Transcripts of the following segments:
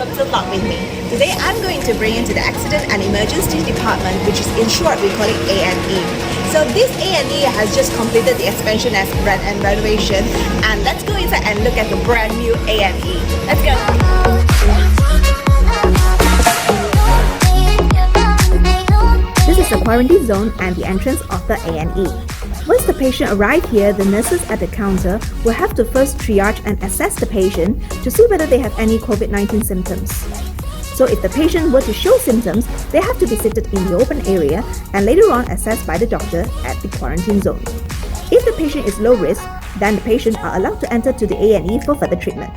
welcome to Vlog with me. Today I'm going to bring you to the Accident and Emergency Department, which is in short we call it A&E. So this A&E has just completed the expansion as renovation, and let's go inside and look at the brand new A&E. Let's go! This is the quarantine zone and the entrance of the A&E. Once the patient arrives here, the nurses at the counter will have to first triage and assess the patient to see whether they have any COVID-19 symptoms. So if the patient were to show symptoms, they have to be seated in the open area and later on assessed by the doctor at the quarantine zone. If the patient is low risk, then the patient are allowed to enter to the A&E for further treatment.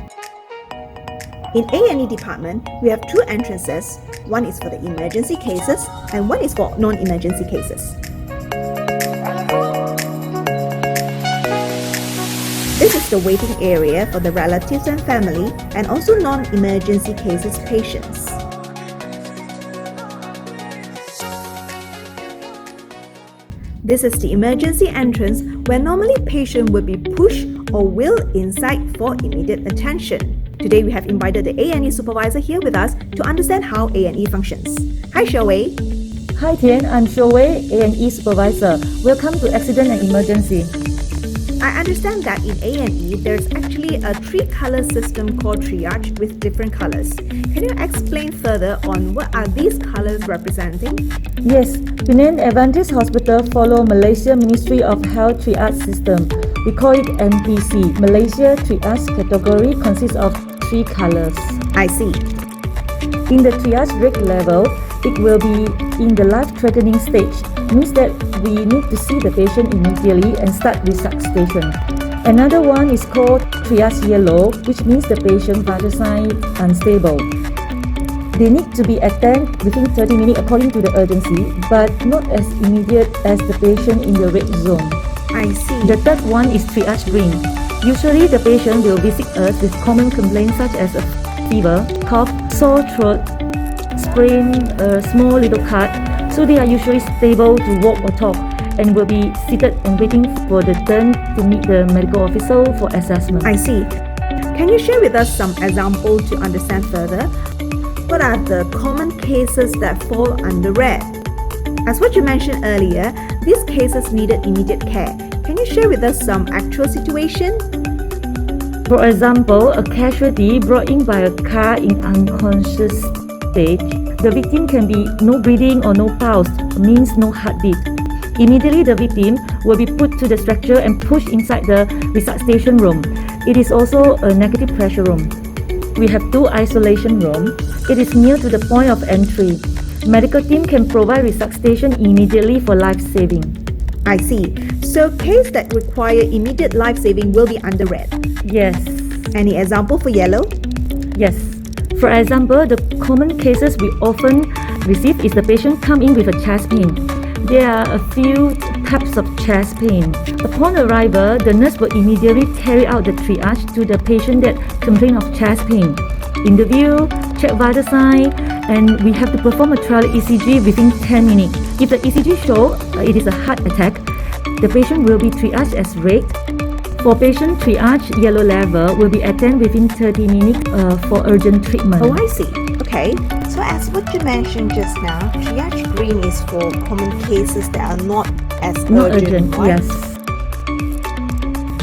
In A&E department, we have two entrances. One is for the emergency cases and one is for non-emergency cases. This is the waiting area for the relatives and family and also non-emergency cases patients. This is the emergency entrance where normally patient would be pushed or wheeled inside for immediate attention. Today we have invited the A&E supervisor here with us to understand how A&E functions. Hi Xiaowei. Hi Tian, I'm Xiaowei, A&E supervisor. Welcome to Accident and Emergency. I understand that in A&E, there's actually a three-color system called triage with different colors. Can you explain further on what are these colors representing? Yes, Penang Adventist Hospital follow Malaysia Ministry of Health triage system. We call it MPC. Malaysia triage category consists of three colors. I see. In the triage rate level, it will be in the life-threatening stage. Means that we need to see the patient immediately and start resuscitation. Another one is called triage yellow, which means the patient vital sign unstable. They need to be attended within 30 minutes according to the urgency, but not as immediate as the patient in the red zone. I see. The third one is triage green. Usually the patient will visit us with common complaints such as a fever, cough, sore throat, sprain, a small little cut. So they are usually stable to walk or talk and will be seated and waiting for the turn to meet the medical officer for assessment. I see. Can you share with us some examples to understand further? What are the common cases that fall under red? As what you mentioned earlier, these cases needed immediate care. Can you share with us some actual situation? For example, a casualty brought in by a car in unconscious state. The victim can be no breathing or no pulse, means no heartbeat. Immediately the victim will be put to the stretcher and pushed inside the resuscitation room. It is also a negative pressure room. We have two isolation rooms. It is near to the point of entry. Medical team can provide resuscitation immediately for life-saving. I see. So case that require immediate life-saving will be under red. Yes. Any example for yellow? Yes. For example, the common cases we often receive is the patient come in with a chest pain. There are a few types of chest pain. Upon arrival, the nurse will immediately carry out the triage to the patient that complain of chest pain. Interview, check vital sign, and we have to perform a trial ECG within 10 minutes. If the ECG show it is a heart attack, the patient will be triaged as red. For patient triage, yellow level will be attended within 30 minutes for urgent treatment. Oh, I see. Okay. So as what you mentioned just now, triage green is for common cases that are not as urgent. Yes.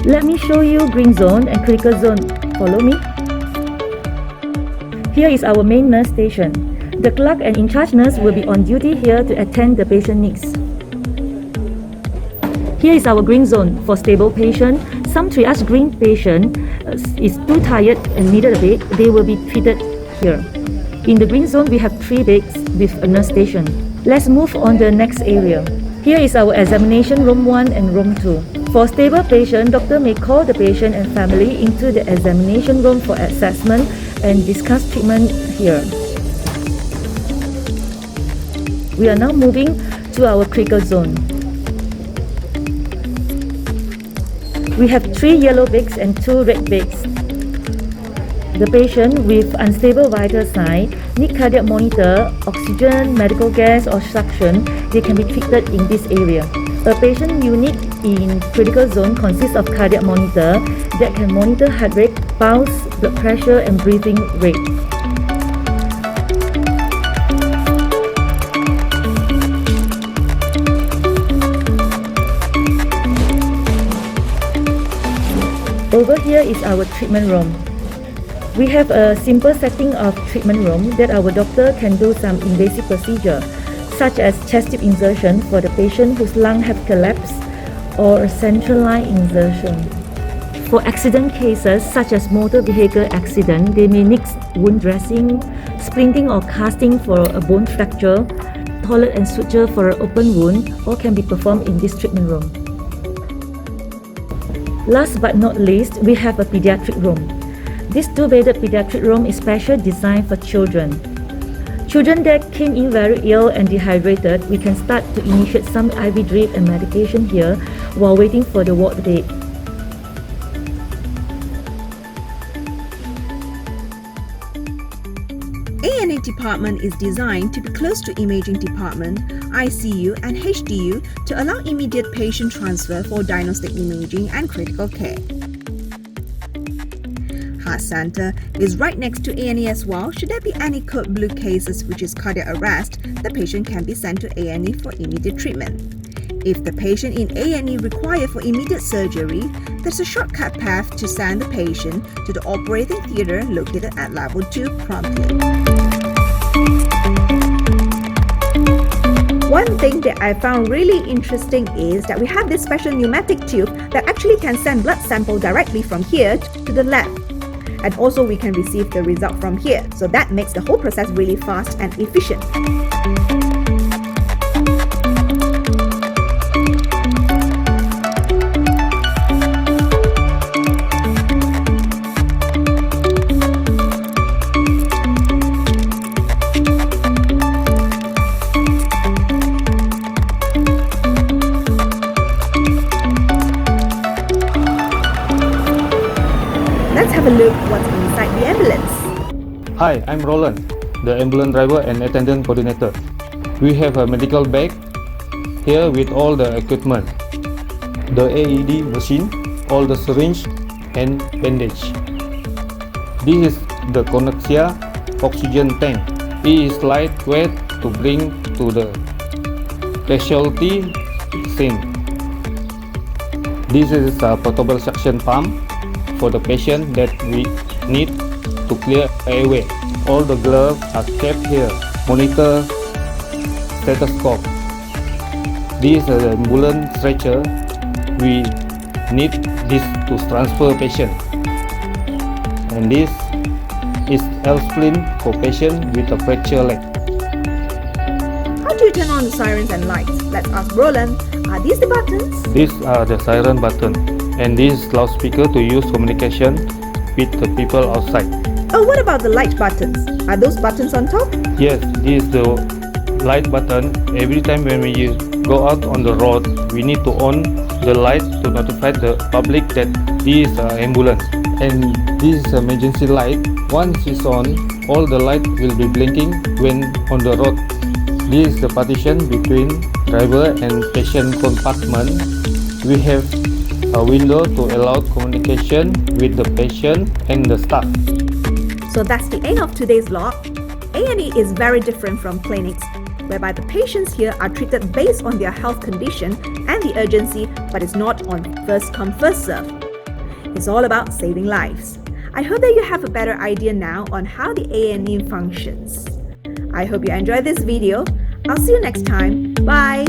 Let me show you green zone and critical zone. Follow me. Here is our main nurse station. The clerk and in-charge nurse will be on duty here to attend the patient needs. Here is our green zone for stable patient. Some triage green patient is too tired and needed a bed. They will be treated here. In the green zone, we have 3 beds with a nurse station. Let's move on to the next area. Here is our examination room 1 and room 2. For stable patient, doctor may call the patient and family into the examination room for assessment and discuss treatment here. We are now moving to our critical zone. We have 3 yellow beds and 2 red beds. The patient with unstable vital sign need cardiac monitor, oxygen, medical gas or suction. They can be treated in this area. A patient unit in critical zone consists of cardiac monitor that can monitor heart rate, pulse, blood pressure and breathing rate. Over here is our treatment room. We have a simple setting of treatment room that our doctor can do some invasive procedure, such as chest tube insertion for the patient whose lung have collapsed or central line insertion. For accident cases such as motor vehicle accident, they may need wound dressing, splinting or casting for a bone fracture, toilet and suture for an open wound, all can be performed in this treatment room. Last but not least, we have a pediatric room. This two-bedded pediatric room is specially designed for children. Children that came in very ill and dehydrated, we can start to initiate some IV drip and medication here while waiting for the ward bed. A&E department is designed to be close to imaging department, ICU and HDU to allow immediate patient transfer for diagnostic imaging and critical care. Heart Center is right next to A&E as well. Should there be any code blue cases which is cardiac arrest, the patient can be sent to A&E for immediate treatment. If the patient in A&E require for immediate surgery, there's a shortcut path to send the patient to the operating theatre located at level 2 promptly. One thing that I found really interesting is that we have this special pneumatic tube that actually can send blood sample directly from here to the lab. And also we can receive the result from here. So that makes the whole process really fast and efficient. Let's have a look what's inside the ambulance. Hi, I'm Roland, the ambulance driver and attendant coordinator. We have a medical bag here with all the equipment, the AED machine, all the syringe and bandage. This is the Connexia oxygen tank. It is lightweight to bring to the casualty scene. This is a portable suction pump for the patient that we need to clear airway. All the gloves are kept here. Monitor, stethoscope. This is an ambulance stretcher. We need this to transfer patient. And this is L-splint for patient with a fractured leg. How do you turn on the sirens and lights? Let's ask Roland. Are these the buttons? These are the siren button. And this loudspeaker to use communication with the people outside. Oh, what about the light buttons? Are those buttons on top? Yes, this is the light button. Every time when we go out on the road, we need to on the light to notify the public that this is an ambulance. And this is emergency light. Once it's on, all the light will be blinking when on the road. This is the partition between driver and patient compartment. We have a window to allow communication with the patient and the staff. So that's the end of today's vlog. A&E is very different from clinics, whereby the patients here are treated based on their health condition and the urgency, but it's not on first come first serve. It's all about saving lives. I hope that you have a better idea now on how the A&E functions. I hope you enjoyed this video. I'll see you next time. Bye!